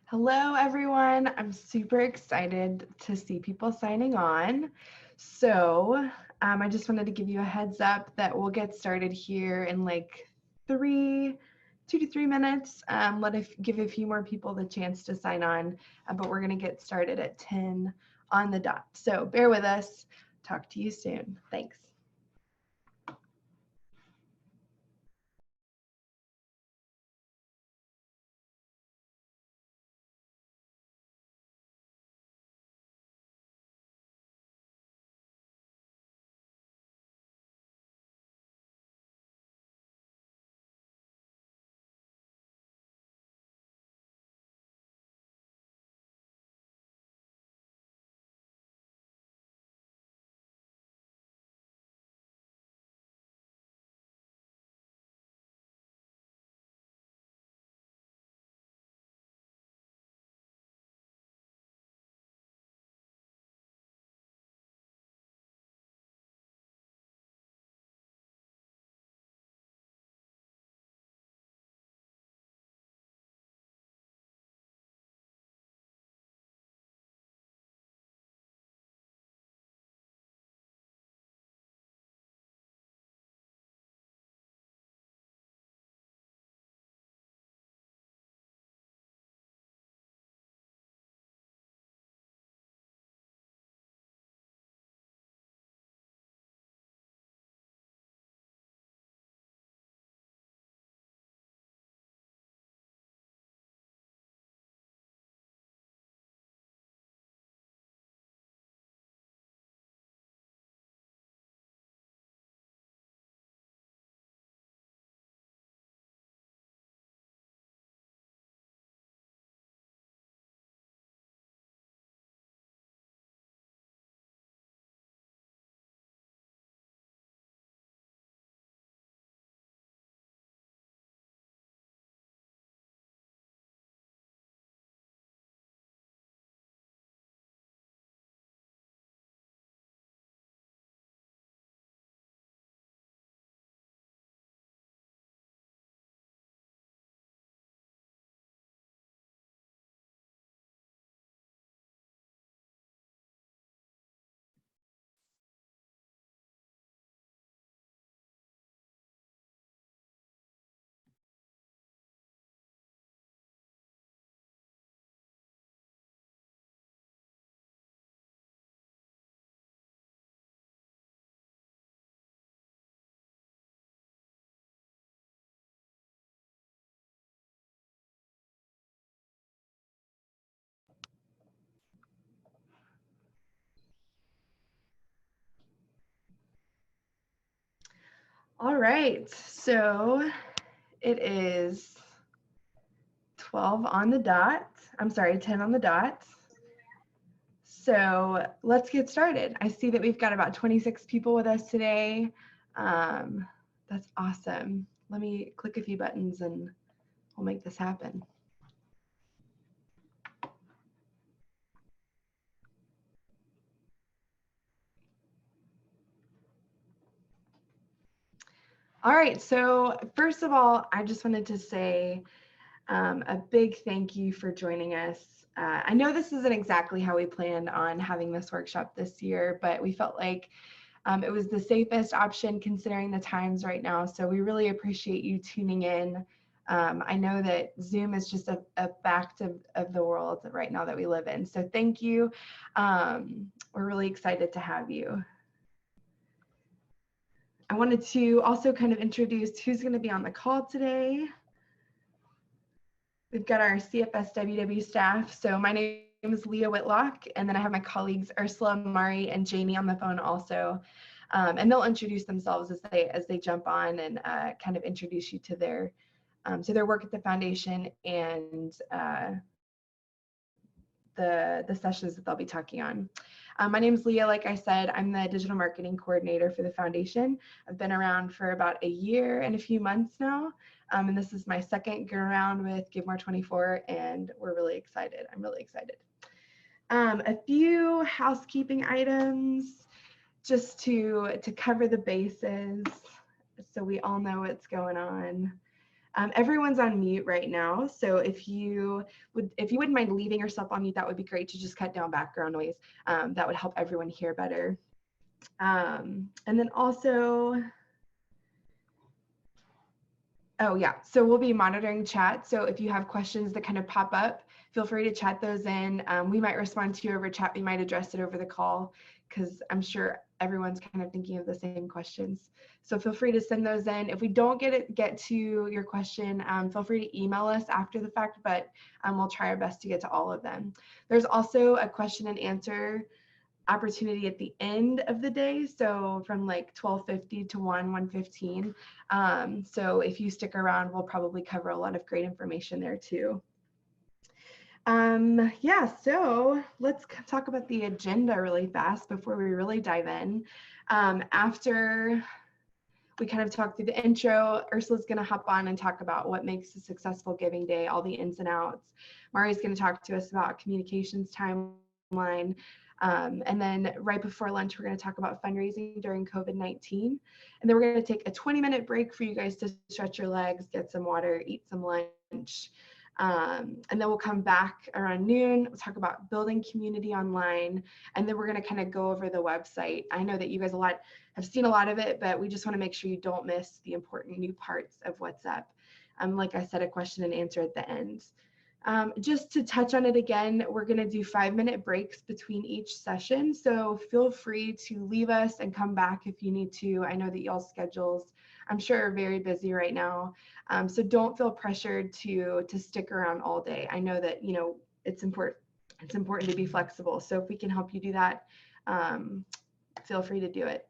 Hello, everyone. I'm super excited to see people signing on. So I just wanted to give you a heads up that we'll get started here in like 2 to 3 minutes. Give a few more people the chance to sign on, but we're going to get started at 10 on the dot. So bear with us. Talk to you soon. Thanks. All right, so it is 12 on the dot. I'm sorry, 10 on the dot. So let's get started. I see that we've got about 26 people with us today. That's awesome. Let me click a few buttons and we'll make this happen. All right, so first of all, I just wanted to say a big thank you for joining us. I know this isn't exactly how we planned on having this workshop this year, but we felt like it was the safest option considering the times right now. So we really appreciate you tuning in. I know that Zoom is just a fact of the world right now that we live in. So thank you. We're really excited to have you. I wanted to also kind of introduce who's going to be on the call today. We've got our CFSWW staff. So my name is Leah Whitlock, and then I have my colleagues Ursula, Mari, and Janie on the phone also. And they'll introduce themselves as they jump on and kind of introduce you to their work at the foundation and the sessions that they'll be talking on. My name is Leah. Like I said, I'm the digital marketing coordinator for the foundation. I've been around for about a year and a few months now. And this is my second go around with Give More 24, and we're really excited. I'm really excited. A few housekeeping items just to cover the bases so we all know what's going on. Everyone's on mute right now, so if you wouldn't mind leaving yourself on mute, that would be great to just cut down background noise. That would help everyone hear better. And then also, oh yeah, so we'll be monitoring chat. So if you have questions that kind of pop up, feel free to chat those in. We might respond to you over chat. We might address it over the call because I'm sure everyone's kind of thinking of the same questions. So feel free to send those in. If we don't get to your question, feel free to email us after the fact, but we'll try our best to get to all of them. There's also a question and answer opportunity at the end of the day, so from like 12:50 to 1:15. So if you stick around, we'll probably cover a lot of great information there too. Yeah, so let's talk about the agenda really fast before we really dive in. After we kind of talk through the intro, Ursula's going to hop on and talk about what makes a successful giving day, all the ins and outs. Mari's going to talk to us about communications timeline. And then right before lunch, we're going to talk about fundraising during COVID-19. And then we're going to take a 20-minute break for you guys to stretch your legs, get some water, eat some lunch. And then we'll come back around noon. We'll talk about building community online. And then we're going to kind of go over the website. I know that you guys have seen a lot of it, but we just want to make sure you don't miss the important new parts of what's up. Like I said, a question and answer at the end. Just to touch on it again, we're going to do 5-minute breaks between each session. So feel free to leave us and come back if you need to. I know that y'all's schedules, I'm sure, are very busy right now. So don't feel pressured to stick around all day. I know that, it's important to be flexible. So if we can help you do that, feel free to do it.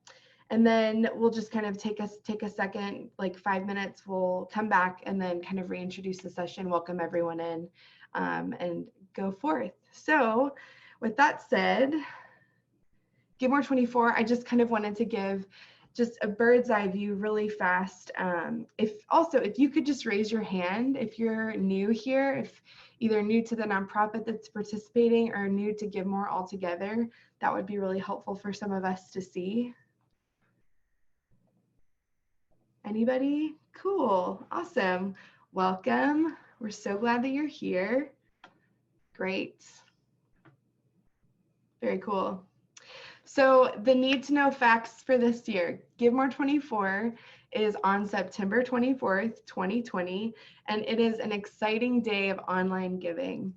And then we'll just kind of take a second, like 5 minutes, we'll come back and then kind of reintroduce the session, welcome everyone in, and go forth. So with that said, Give More 24, I just kind of wanted to give just a bird's eye view really fast. If you could just raise your hand, if you're new here, if either new to the nonprofit that's participating or new to Give More altogether, that would be really helpful for some of us to see. Anybody? Cool, awesome. Welcome. We're so glad that you're here. Great. Very cool. So the need to know facts for this year, Give More 24 is on September 24th, 2020, and it is an exciting day of online giving.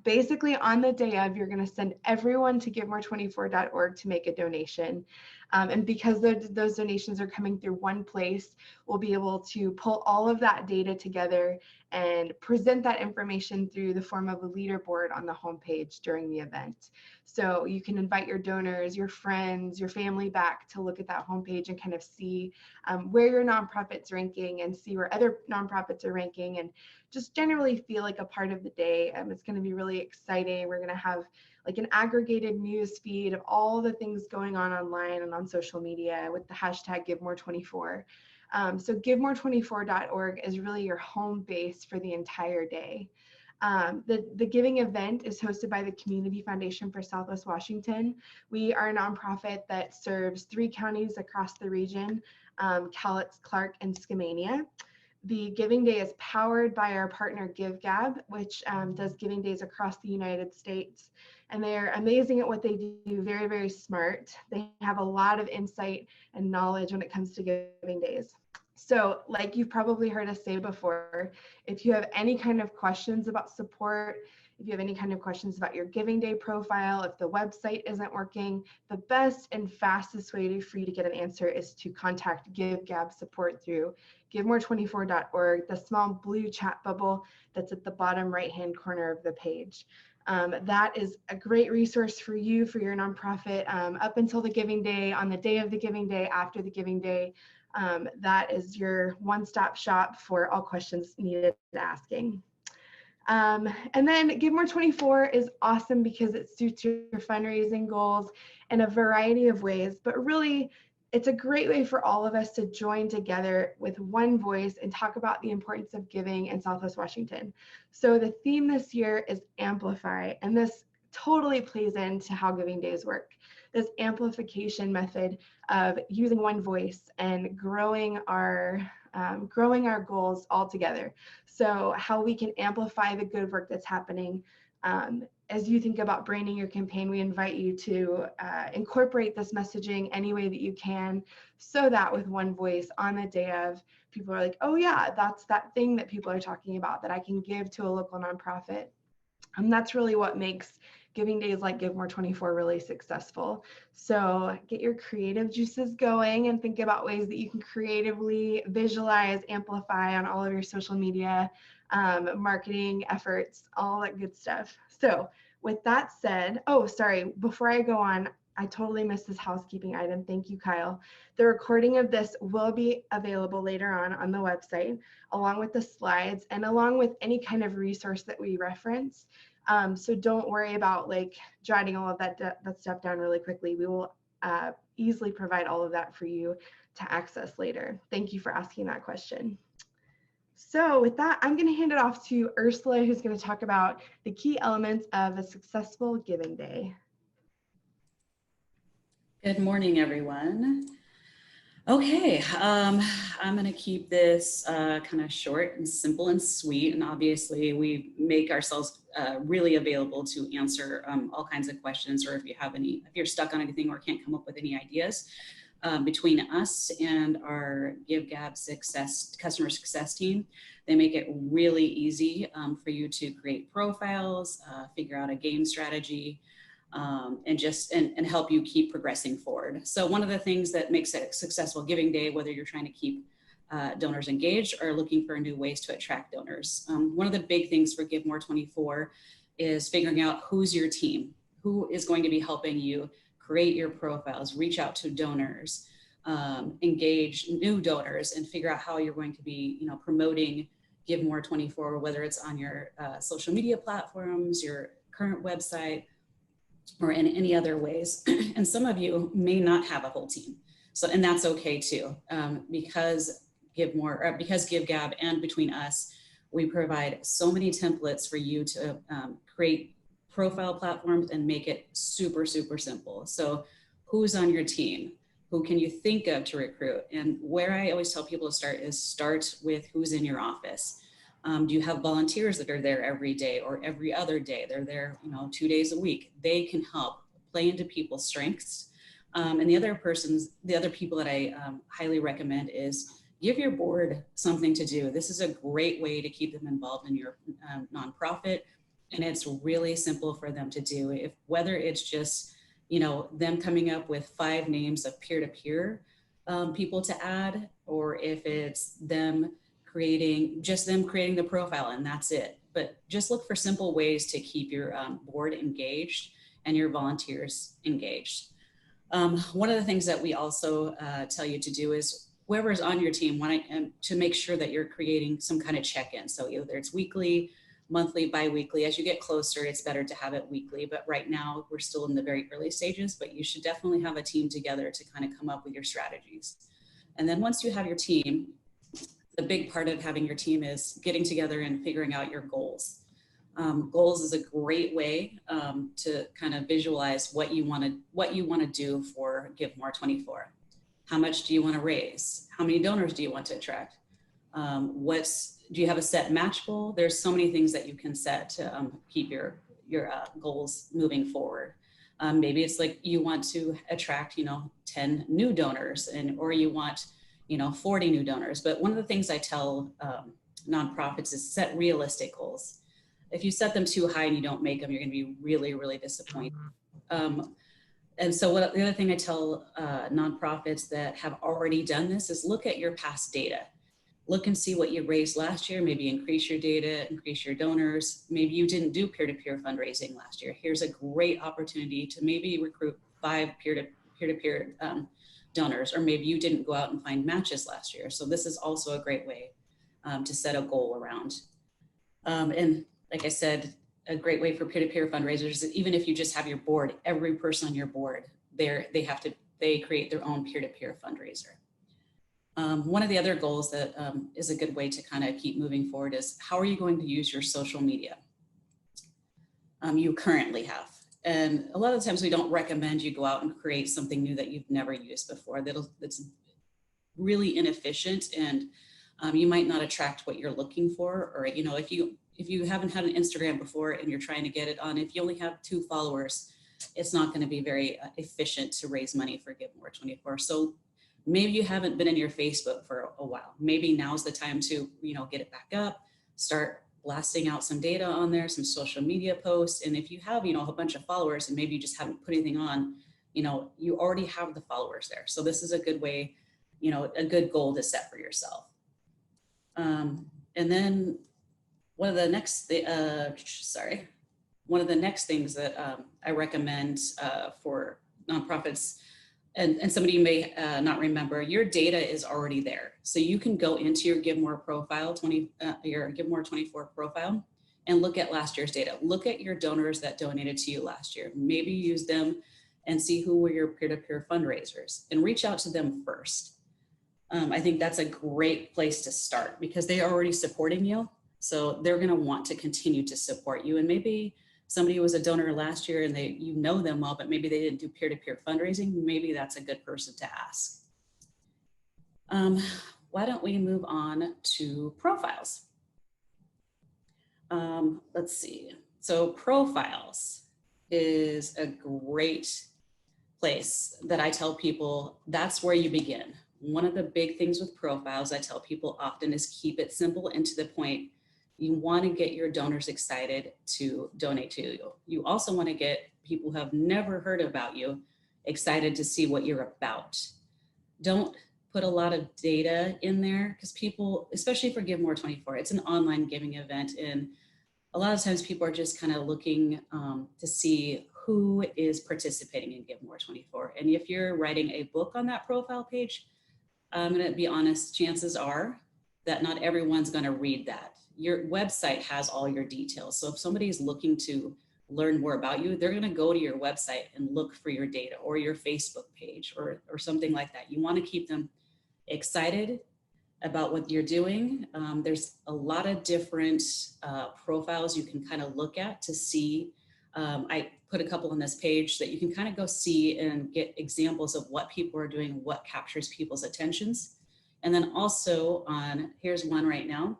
Basically, on the day of, you're going to send everyone to givemore24.org to make a donation. And because those donations are coming through one place, we'll be able to pull all of that data together and present that information through the form of a leaderboard on the homepage during the event. So you can invite your donors, your friends, your family back to look at that homepage and kind of see where your nonprofit's ranking and see where other nonprofits are ranking, and just generally feel like a part of the day. It's going to be really exciting. We're going to have like an aggregated news feed of all the things going on online and on social media with the hashtag GiveMore24. So GiveMore24.org is really your home base for the entire day. The giving event is hosted by the Community Foundation for Southwest Washington. We are a nonprofit that serves 3 counties across the region, Cowlitz, Clark, and Skamania. The Giving Day is powered by our partner GiveGab, which does giving days across the United States. And they're amazing at what they do, very, very smart. They have a lot of insight and knowledge when it comes to giving days. So like you've probably heard us say before, if you have any kind of questions about support, if you have any kind of questions about your giving day profile, if the website isn't working, the best and fastest way for you to get an answer is to contact GiveGab support through givemore24.org, the small blue chat bubble that's at the bottom right-hand corner of the page. That is a great resource for you, for your nonprofit, up until the giving day, on the day of the giving day, after the giving day. That is your one-stop shop for all questions needed asking. And then Give More 24 is awesome because it suits your fundraising goals in a variety of ways, but really it's a great way for all of us to join together with one voice and talk about the importance of giving in Southwest Washington. So the theme this year is Amplify, and this totally plays into how giving days work. This amplification method of using one voice and growing our growing our goals all together. So how we can amplify the good work that's happening. As you think about branding your campaign, we invite you to incorporate this messaging any way that you can, so that with one voice on the day of, people are like, oh yeah, that's that thing that people are talking about that I can give to a local nonprofit. And that's really what makes giving days like Give More 24 really successful. So get your creative juices going and think about ways that you can creatively visualize, amplify on all of your social media, marketing efforts, all that good stuff. So with that said, oh, sorry, before I go on, I totally missed this housekeeping item. Thank you, Kyle. The recording of this will be available later on the website, along with the slides and along with any kind of resource that we reference. So don't worry about like jotting all of that stuff down really quickly. We will easily provide all of that for you to access later. Thank you for asking that question. So with that, I'm going to hand it off to Ursula, who's going to talk about the key elements of a successful giving day. Good morning, everyone. Okay, I'm going to keep this kind of short and simple and sweet. And obviously, we make ourselves really available to answer all kinds of questions, or if you're stuck on anything or can't come up with any ideas. Between us and our GiveGab customer success team, they make it really easy for you to create profiles, figure out a game strategy, and help you keep progressing forward. So one of the things that makes a successful giving day, whether you're trying to keep donors engaged or looking for new ways to attract donors. One of the big things for Give More 24 is figuring out who's your team, who is going to be helping you create your profiles, reach out to donors, engage new donors, and figure out how you're going to be, promoting Give More 24, whether it's on your social media platforms, your current website, or in any other ways. And some of you may not have a whole team. And that's okay too, because GiveGab and between us, we provide so many templates for you to create profile platforms and make it super, super simple. So who's on your team? Who can you think of to recruit? And where I always tell people to start with who's in your office. Do you have volunteers that are there every day or every other day? They're there, 2 days a week. They can help play into people's strengths. And the other people that I highly recommend is give your board something to do. This is a great way to keep them involved in your nonprofit. And it's really simple for them to do. Whether it's just, them coming up with 5 names of peer-to-peer people to add, or if it's them creating the profile and that's it. But just look for simple ways to keep your board engaged and your volunteers engaged. One of the things that we also tell you to do is whoever's on your team, to make sure that you're creating some kind of check-in. So either it's weekly, monthly, bi-weekly. As you get closer, it's better to have it weekly. But right now, we're still in the very early stages, but you should definitely have a team together to kind of come up with your strategies. And then once you have your team, the big part of having your team is getting together and figuring out your goals. Goals is a great way to kind of visualize what you want to do for Give More 24. How much do you want to raise? How many donors do you want to attract? Do you have a set match goal? There's so many things that you can set to keep your goals moving forward. Maybe it's like you want to attract 10 new donors, or you want 40 new donors. But one of the things I tell nonprofits is set realistic goals. If you set them too high and you don't make them, you're going to be really, really disappointed. And so the other thing I tell nonprofits that have already done this is look at your past data. Look and see what you raised last year, maybe increase your data, increase your donors. Maybe you didn't do peer-to-peer fundraising last year. Here's a great opportunity to maybe recruit 5 peer-to-peer donors, or maybe you didn't go out and find matches last year. So this is also a great way to set a goal around. And like I said, a great way for peer-to-peer fundraisers is even if you just have your board, every person on your board, they create their own peer-to-peer fundraiser. One of the other goals that is a good way to kind of keep moving forward is how are you going to use your social media you currently have? And a lot of times we don't recommend you go out and create something new that you've never used before. That's really inefficient and You might not attract what you're looking for, or, you know, if you haven't had an Instagram before and you're trying to get it on, if you only have 2 followers, it's not going to be very efficient to raise money for Give More 24. So maybe you haven't been in your Facebook for a while. Maybe now's the time to, you know, get it back up, start blasting out some data on there, some social media posts. And if you have, you know, a bunch of followers and maybe you just haven't put anything on, you know, you already have the followers there. So this is a good way, you know, a good goal to set for yourself. And then one of the next things that I recommend for nonprofits, and somebody may not remember, your data is already there. So you can go into your Give More profile, your Give More 24 profile, and look at last year's data. Look at your donors that donated to you last year. Maybe use them and see who were your peer-to-peer fundraisers and reach out to them first. I think that's a great place to start because they are already supporting you. So they're going to want to continue to support you. And maybe somebody was a donor last year and you know them well, but maybe they didn't do peer-to-peer fundraising. Maybe that's a good person to ask. Why don't we move on to profiles? Let's see. So profiles is a great place that I tell people that's where you begin. One of the big things with profiles I tell people often is keep it simple and to the point. You want to get your donors excited to donate to you. You also want to get people who have never heard about you excited to see what you're about. Don't put a lot of data in there because people, especially for Give More 24, it's an online giving event. And a lot of times people are just kind of looking to see who is participating in Give More 24. And if you're writing a book on that profile page, I'm going to be honest, chances are that not everyone's going to read that. Your website has all your details. So if somebody is looking to learn more about you, they're going to go to your website and look for your data or your Facebook page or something like that. You want to keep them excited about what you're doing. There's a lot of different profiles you can kind of look at to see. I put a couple on this page that you can kind of go see and get examples of what people are doing, what captures people's attentions. And then also here's one right now.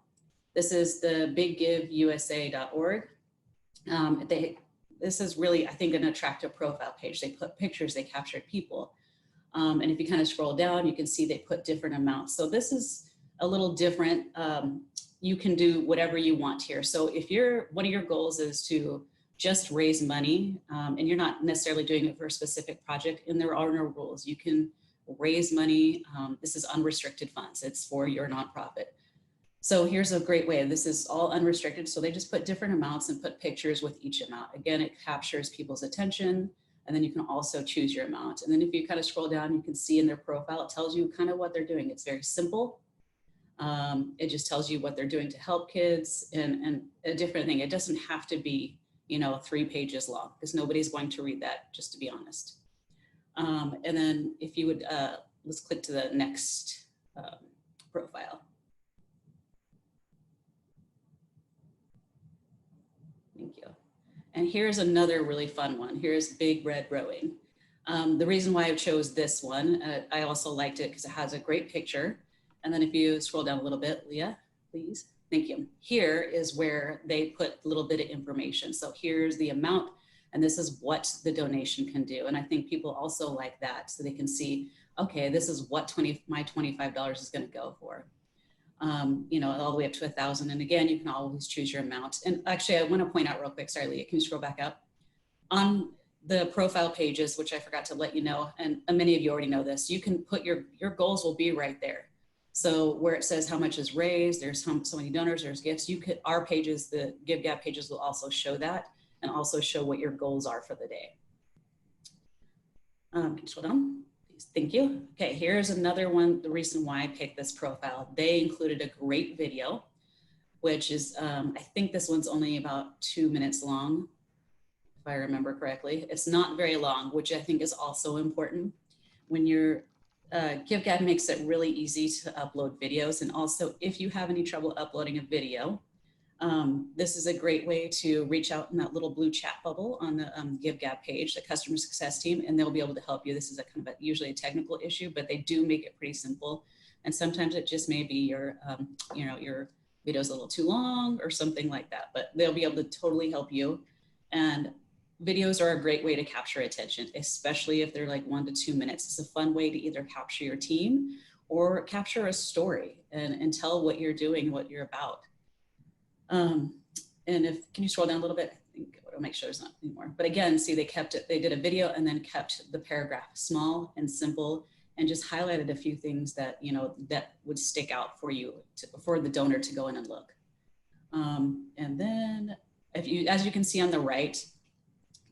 This is the biggiveUSA.org. This is really, I think, an attractive profile page. They put pictures, they captured people. And if you kind of scroll down, you can see they put different amounts. So this is a little different. You can do whatever you want here. So if one of your goals is to just raise money and you're not necessarily doing it for a specific project, and there are no rules, you can raise money. This is unrestricted funds. It's for your nonprofit. So here's a great way. This is all unrestricted. So they just put different amounts and put pictures with each amount. Again, it captures people's attention. And then you can also choose your amount. And then if you kind of scroll down, you can see in their profile, it tells you kind of what they're doing. It's very simple. It just tells you what they're doing to help kids and a different thing. It doesn't have to be, 3 pages long because nobody's going to read that, just to be honest. And then if you would, let's click to the next profile. Thank you. And here's another really fun one. Here's Big Red Rowing. The reason why I chose this one, I also liked it because it has a great picture. And then if you scroll down a little bit, Leah, please. Thank you. Here is where they put a little bit of information. So here's the amount, and this is what the donation can do. And I think people also like that, so they can see, okay, this is what my $25 is going to go for. All the way up to 1,000. And again, you can always choose your amount. And actually, I want to point out real quick, sorry, Leah, can you scroll back up? On the profile pages, which I forgot to let you know, and many of you already know this, you can put your goals will be right there. So where it says how much is raised, there's so many donors, there's gifts, our pages, the GiveGab pages will also show that and also show what your goals are for the day. Can you scroll down? Thank you. Okay, here's another one, the reason why I picked this profile. They included a great video, which is, I think this one's only about 2 minutes long, if I remember correctly. It's not very long, which I think is also important. When you're, GiveGab makes it really easy to upload videos. And also, if you have any trouble uploading a video, this is a great way to reach out in that little blue chat bubble on the GiveGab page, the customer success team, and they'll be able to help you. This is usually a technical issue, but they do make it pretty simple. And sometimes it just may be your, your video's a little too long or something like that, but they'll be able to totally help you. And videos are a great way to capture attention, especially if they're like 1 to 2 minutes. It's a fun way to either capture your team or capture a story and tell what you're doing, what you're about. And can you scroll down a little bit? I think I'll make sure there's not anymore. But again, see, they did a video and then kept the paragraph small and simple and just highlighted a few things that, that would stick out for you, for the donor to go in and look. And then as you can see on the right,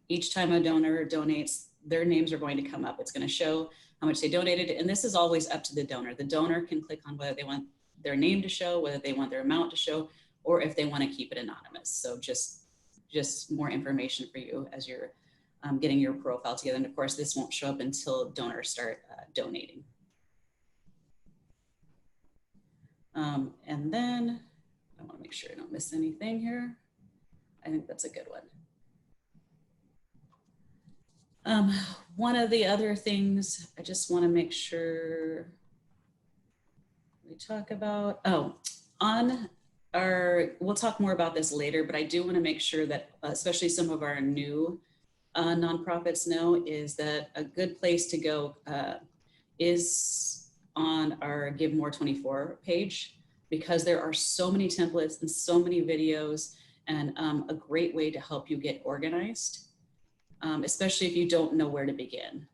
each time a donor donates, their names are going to come up. It's going to show how much they donated. And this is always up to the donor. The donor can click on whether they want their name to show, whether they want their amount to show, or if they want to keep it anonymous. So just more information for you as you're getting your profile together. And of course, this won't show up until donors start donating. And then I want to make sure I don't miss anything here. I think that's a good one. One of the other things I just want to make sure we talk about, we'll talk more about this later, but I do want to make sure that especially some of our new nonprofits know is that a good place to go is on our Give More 24 page, because there are so many templates and so many videos and a great way to help you get organized, especially if you don't know where to begin.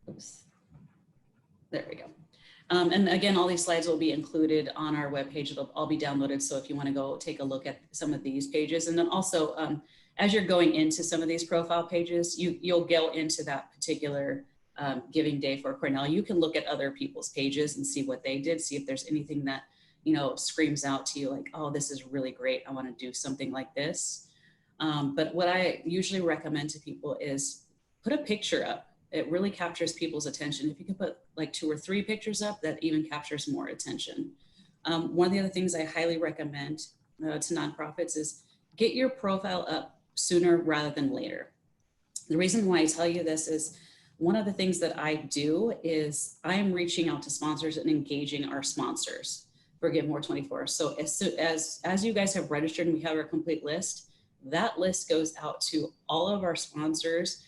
Oops. There we go. And again, all these slides will be included on our webpage. It'll all be downloaded. So if you want to go take a look at some of these pages, and then also as you're going into some of these profile pages, you'll go into that particular giving day for Cornell. You can look at other people's pages and see what they did, see if there's anything that, screams out to you like, oh, this is really great. I want to do something like this. But what I usually recommend to people is put a picture up. It really captures people's attention. If you can put like 2 or 3 pictures up, that even captures more attention. One of the other things I highly recommend to nonprofits is get your profile up sooner rather than later. The reason why I tell you this is one of the things that I do is I am reaching out to sponsors and engaging our sponsors for Give More 24. So as you guys have registered and we have our complete list, that list goes out to all of our sponsors,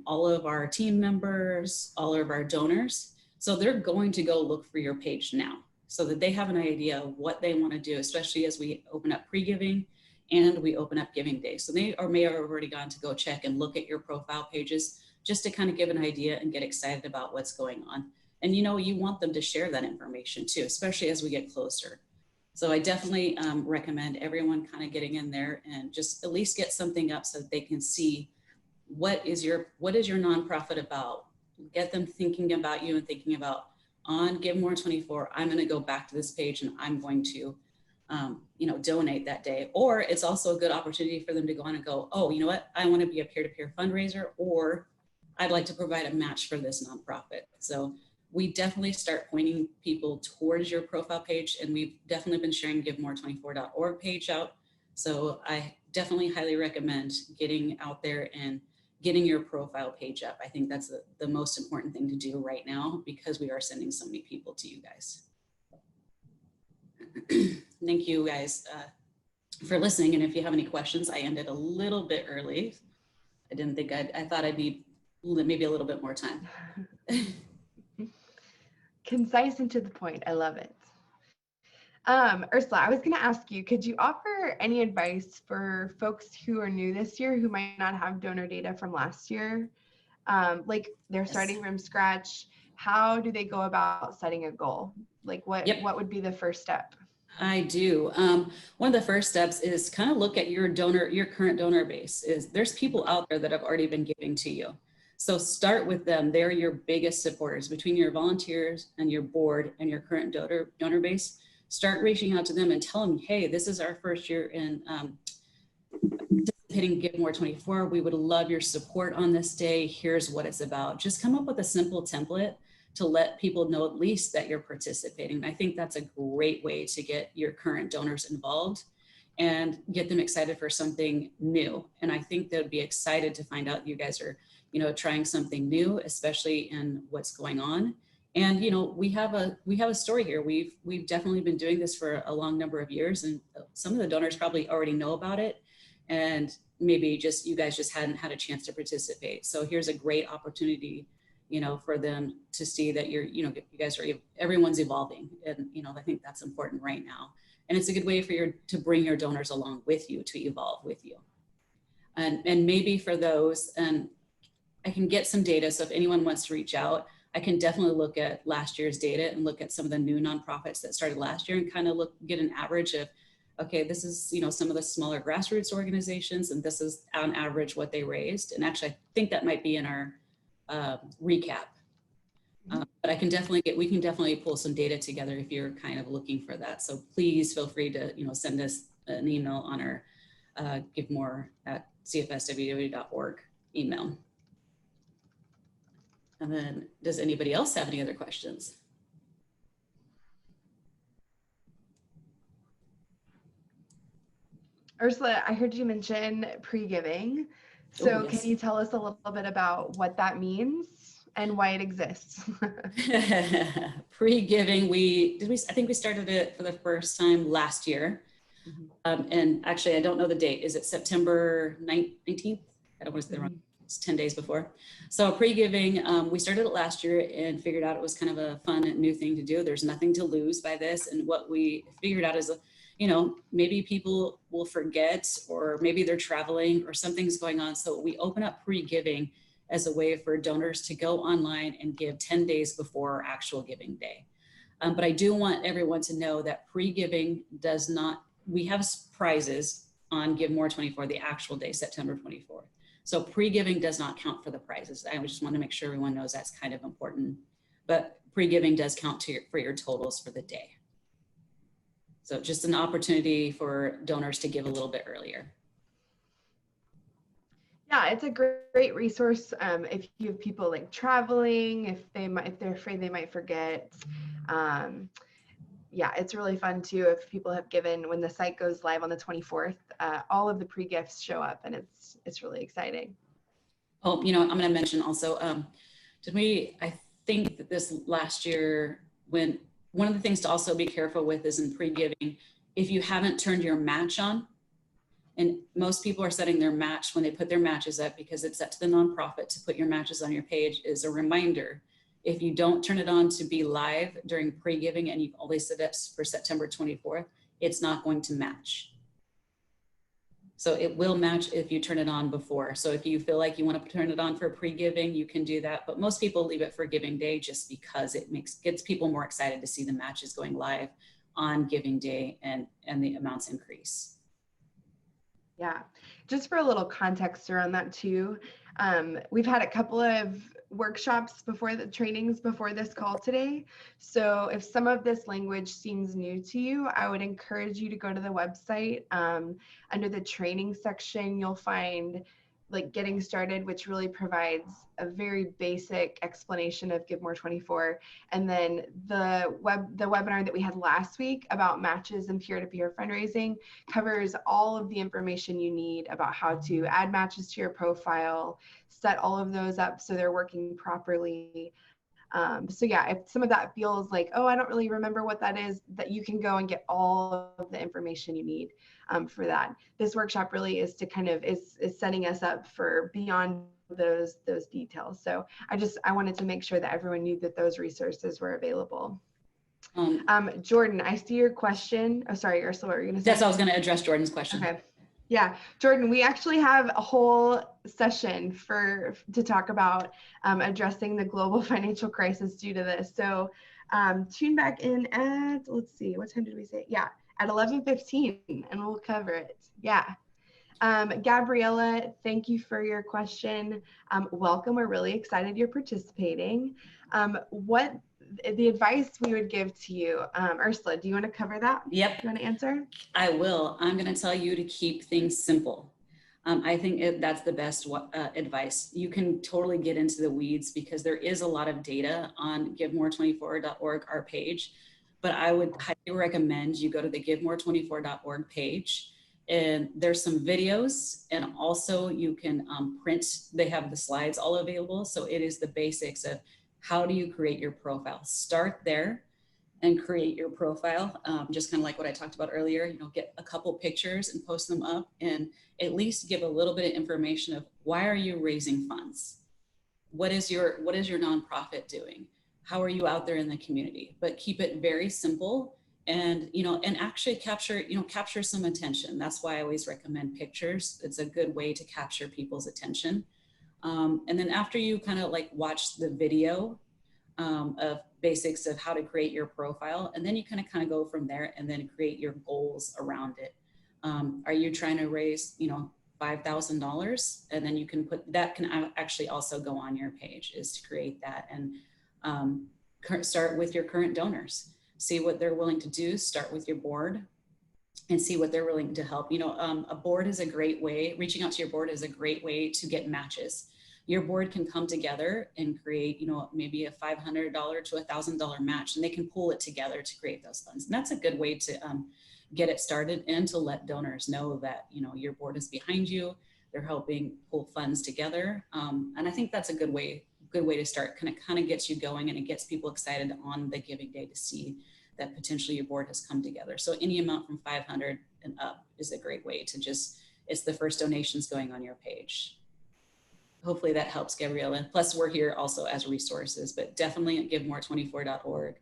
all of our team members, all of our donors. So they're going to go look for your page now so that they have an idea of what they want to do, especially as we open up pre-giving and we open up giving day. So they may have already gone to go check and look at your profile pages just to kind of give an idea and get excited about what's going on. And you want them to share that information too, especially as we get closer. So I definitely recommend everyone kind of getting in there and just at least get something up so that they can see what is your nonprofit about. Get them thinking about you and thinking about on Give More 24, I'm going to go back to this page and I'm going to, donate that day. Or it's also a good opportunity for them to go on and go, oh, you know what? I want to be a peer-to-peer fundraiser, or I'd like to provide a match for this nonprofit. So we definitely start pointing people towards your profile page, and we've definitely been sharing givemore24.org page out. So I definitely highly recommend getting out there and getting your profile page up. I think that's the most important thing to do right now because we are sending so many people to you guys. Thank you guys for listening. And if you have any questions, I ended a little bit early. I didn't think I thought I'd need maybe a little bit more time. Concise and to the point. I love it. Ursula, I was going to ask you, could you offer any advice for folks who are new this year who might not have donor data from last year? Like they're starting from scratch. How do they go about setting a goal? Like what would be the first step? I do. One of the first steps is kind of look at your current donor base. There's people out there that have already been giving to you. So start with them. They're your biggest supporters between your volunteers and your board and your current donor base. Start reaching out to them and tell them, hey, this is our first year in participating in Give More 24. We would love your support on this day. Here's what it's about. Just come up with a simple template to let people know at least that you're participating. I think that's a great way to get your current donors involved and get them excited for something new. And I think they'd be excited to find out you guys are trying something new, especially in what's going on. And we have a story here. We've definitely been doing this for a long number of years, and some of the donors probably already know about it, and maybe just you guys just hadn't had a chance to participate. So here's a great opportunity, for them to see that you guys are, everyone's evolving, and I think that's important right now. And it's a good way for to bring your donors along with you, to evolve with you. And maybe for those, and I can get some data. So if anyone wants to reach out, I can definitely look at last year's data and look at some of the new nonprofits that started last year and kind of get an average of, okay, this is, some of the smaller grassroots organizations, and this is on average what they raised. And actually, I think that might be in our recap. But we can definitely pull some data together if you're kind of looking for that. So please feel free to, send us an email on our givemore@cfsww.org email. And then, does anybody else have any other questions? Ursula, I heard you mention pre-giving. So yes. Can you tell us a little bit about what that means and why it exists? Pre-giving, I think we started it for the first time last year. And actually, I don't know the date. Is it September 19th? I don't want to say the wrong. It's 10 days before. So pre-giving, we started it last year and figured out it was kind of a fun new thing to do. There's nothing to lose by this. And what we figured out is, maybe people will forget, or maybe they're traveling or something's going on. So we open up pre-giving as a way for donors to go online and give 10 days before actual giving day. But I do want everyone to know that pre-giving does not, we have prizes on Give More 24, the actual day, September 24th. So pre-giving does not count for the prizes. I just want to make sure everyone knows that's kind of important. But pre-giving does count for your totals for the day. So just an opportunity for donors to give a little bit earlier. Yeah, it's a great resource if you have people like traveling, if they're afraid they might forget. Yeah, it's really fun too if people have given, when the site goes live on the 24th, all of the pre-gifts show up, and it's really exciting. Oh, I'm going to mention also, I think that this last year, when one of the things to also be careful with is in pre-giving, if you haven't turned your match on, and most people are setting their match when they put their matches up, because it's up to the nonprofit to put your matches on your page, is a reminder. If you don't turn it on to be live during pre-giving and you've only set it for September 24th, it's not going to match. So it will match if you turn it on before. So if you feel like you want to turn it on for pre-giving, you can do that. But most people leave it for giving day just because it gets people more excited to see the matches going live on giving day and the amounts increase. Yeah, just for a little context around that too, we've had a couple of workshops before the trainings before this call today. So if some of this language seems new to you, I would encourage you to go to the website. Under the training section, you'll find like Getting Started, which really provides a very basic explanation of Give More 24. And then the webinar that we had last week about matches and peer-to-peer fundraising covers all of the information you need about how to add matches to your profile, set all of those up so they're working properly. So yeah, if some of that feels like, oh, I don't really remember what that is, that you can go and get all of the information you need for that. This workshop really is to kind of is setting us up for beyond those details. So I wanted to make sure that everyone knew that those resources were available. Jordan, I see your question. Oh, sorry, Ursula, what were you going to say? Yes, I was going to address Jordan's question. Okay. Yeah, Jordan, we actually have a whole session to talk about addressing the global financial crisis due to this. So tune back in at, let's see, what time did we say? Yeah, at 11:15, and we'll cover it. Yeah. Gabriella, thank you for your question. Welcome. We're really excited you're participating. What the advice we would give to you, Ursula, do you want to cover that? Yep. Do you want to answer? I will. I'm going to tell you to keep things simple. I think that's the best advice. You can totally get into the weeds because there is a lot of data on givemore24.org, our page, but I would highly recommend you go to the givemore24.org page And there's some videos, and also you can print, they have the slides all available. So it is the basics of how do you create your profile. Start there and create your profile. Just kind of like what I talked about earlier, get a couple pictures and post them up, and at least give a little bit of information of why are you raising funds? What is your nonprofit doing? How are you out there in the community? But keep it very simple, and and actually capture some attention. That's why I always recommend pictures. It's a good way to capture people's attention. And then after you kind of like watch the video of basics of how to create your profile, and then you kind of go from there and then create your goals around it. Are you trying to raise $5,000? And then you can put that, can actually also go on your page, is to create that. And start with your current donors, see what they're willing to do, start with your board and see what they're willing to help. A board is a great way, reaching out to your board is a great way to get matches. Your board can come together and create, maybe a $500 to $1,000 match, and they can pool it together to create those funds. And that's a good way to get it started, and to let donors know that, your board is behind you. They're helping pull funds together. And I think that's a good way to start. Kind of gets you going, and it gets people excited on the giving day to see that potentially your board has come together. So any amount from 500 and up is a great way to just, it's the first donations going on your page. Hopefully that helps, Gabriella. Plus we're here also as resources, but definitely at givemore24.org.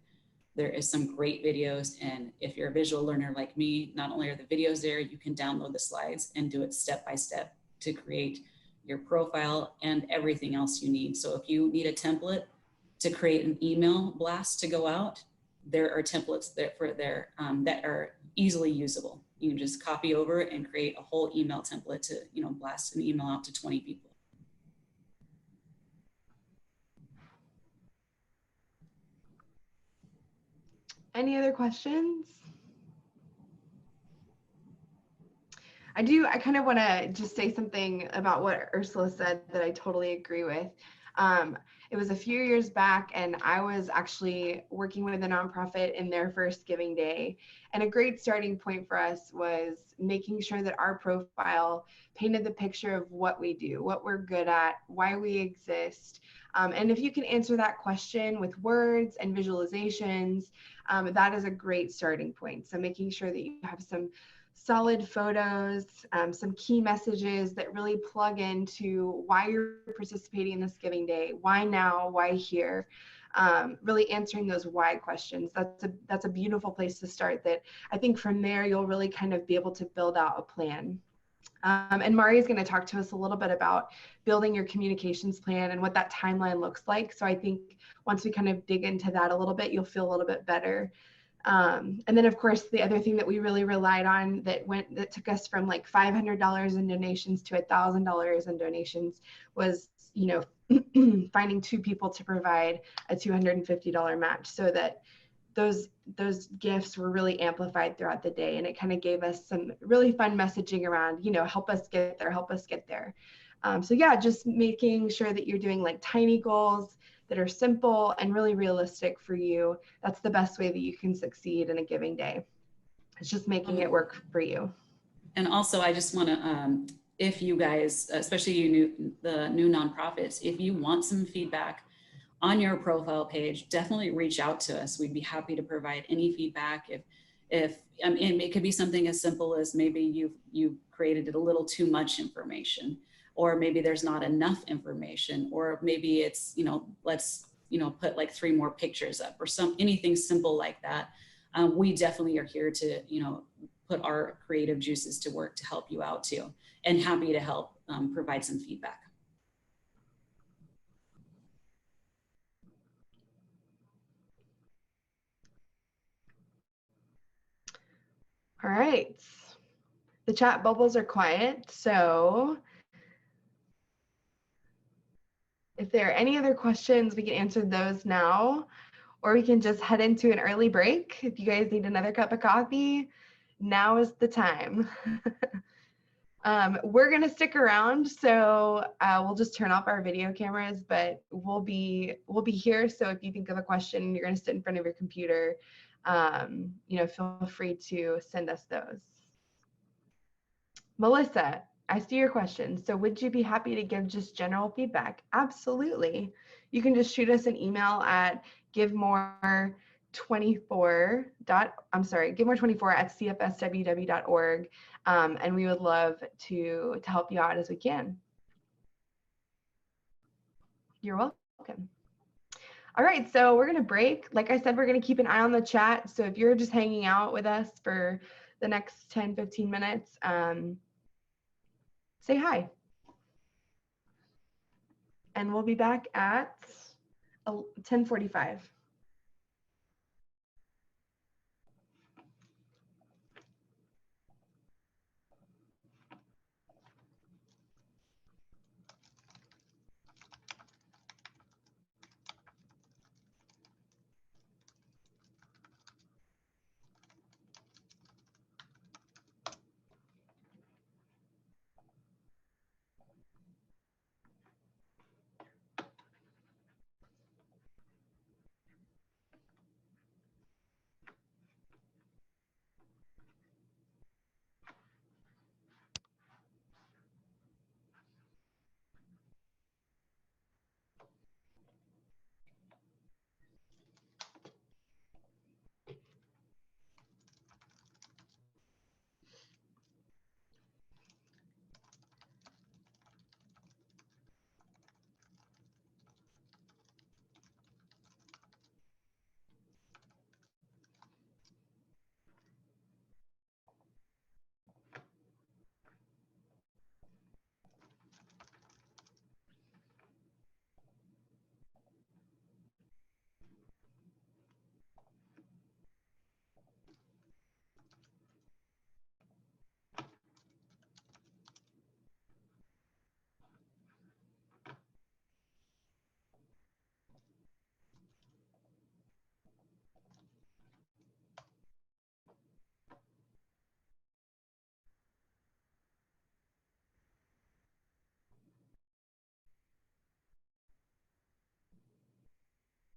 There is some great videos. And if you're a visual learner like me, not only are the videos there, you can download the slides and do it step by step to create your profile and everything else you need. So if you need a template to create an email blast to go out, there are templates that are easily usable. You can just copy over and create a whole email template to blast an email out to 20 people. Any other questions? I kind of want to just say something about what Ursula said that I totally agree with. It was a few years back, and I was actually working with a nonprofit in their first giving day. And a great starting point for us was making sure that our profile painted the picture of what we do, what we're good at, why we exist. And if you can answer that question with words and visualizations, that is a great starting point. So making sure that you have some solid photos, some key messages that really plug into why you're participating in this giving day, why now, why here, really answering those why questions. That's a beautiful place to start, that I think from there you'll really kind of be able to build out a plan. And Mari is going to talk to us a little bit about building your communications plan and what that timeline looks like. So I think once we kind of dig into that a little bit, you'll feel a little bit better. And then of course, the other thing that we really relied on that took us from like $500 in donations to $1,000 in donations was, finding 2 people to provide a $250 match, so that those gifts were really amplified throughout the day. And it kind of gave us some really fun messaging around, help us get there, help us get there. So yeah, just making sure that you're doing like tiny goals that are simple and really realistic for you. That's the best way that you can succeed in a giving day. It's just making it work for you. And also, I just want to, if you guys, especially the new nonprofits, if you want some feedback on your profile page, definitely reach out to us. We'd be happy to provide any feedback. And it could be something as simple as maybe you created it a little too much information, or maybe there's not enough information, or maybe it's, let's, put like 3 more pictures up, or anything simple like that. We definitely are here to, put our creative juices to work to help you out too, and happy to help provide some feedback. All right. The chat bubbles are quiet, so if there are any other questions, we can answer those now, or we can just head into an early break. If you guys need another cup of coffee, now is the time. We're going to stick around, so we'll just turn off our video cameras, but we'll be here. So if you think of a question and you're going to sit in front of your computer, feel free to send us those. Melissa, I see your question. So would you be happy to give just general feedback? Absolutely. You can just shoot us an email at givemore24 and we would love to help you out as we can. You're welcome. All right, so we're gonna break. Like I said, we're gonna keep an eye on the chat. So if you're just hanging out with us for the next 10, 15 minutes, say hi. And we'll be back at 10:45.